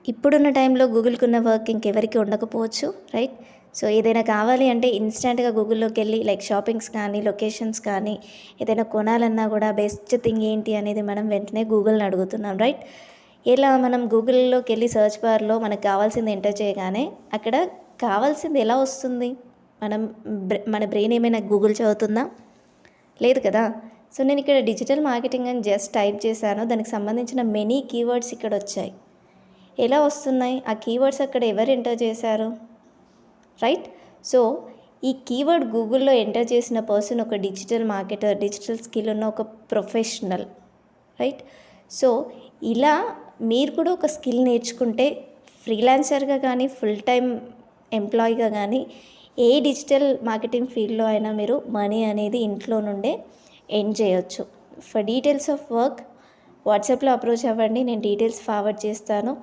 ఇప్పుడున్న టైంలో గూగుల్‌కి ఉన్న వర్క్ ఇంకెవరికి ఉండకపోవచ్చు. రైట్? సో, ఏదైనా కావాలి అంటే ఇన్‌స్టాంట్‌గా గూగుల్‌లోకెళ్ళి లైక్ షాపింగ్స్ కానీ, లొకేషన్స్ కానీ, ఏదైనా కొనాలన్నా గూడా బెస్ట్ థింగ్ ఏంటి అనేది మనం వెంటనే గూగుల్‌ని అడుగుతున్నాం. రైట్? ఇలా మనం గూగుల్‌లోకెళ్ళి సెర్చ్ బార్‌లో మనకు కావాల్సింది ఎంటర్ చేయగానే అక్కడ కావాల్సింది ఎలా వస్తుంది? మనం మన బ్రెయిన్ ఏమైనా గూగుల్ చదువుతుందా? లేదు కదా! సో, నేనిక్కడ డిజిటల్ మార్కెటింగ్ అని జస్ట్ టైప్ చేశాను. దానికి సంబంధించిన మెనీ కీవర్డ్స్ ఇక్కడొచ్చాయి. ఎలా వస్తున్నాయి? ఆ కీవర్డ్స్ అక్కడ ఎవరు ఎంటర్ చేశారు? రైట్? సో, ఈ కీవర్డ్ గూగుల్‌లో ఎంటర్ చేసిన పర్సన్ ఒక డిజిటల్ మార్కెటర్, డిజిటల్ స్కిల్ ఉన్న ఒక ప్రొఫెషనల్. రైట్? సో, ఇలా మీరు కూడా ఒక స్కిల్ నేర్చుకుంటే ఫ్రీలాన్సర్‌గా కానీ, ఫుల్ టైమ్ ఎంప్లాయీగా కానీ, ఏ డిజిటల్ మార్కెటింగ్ ఫీల్డ్‌లో అయినా మీరు మనీ అనేది ఇంట్లో నుండే ఎర్న్ చేయొచ్చు. ఫర్ డీటెయిల్స్ ఆఫ్ వర్క్ వాట్సాప్‌లో అప్రోచ్ అవ్వండి. నేను డీటెయిల్స్ ఫార్వర్డ్ చేస్తాను.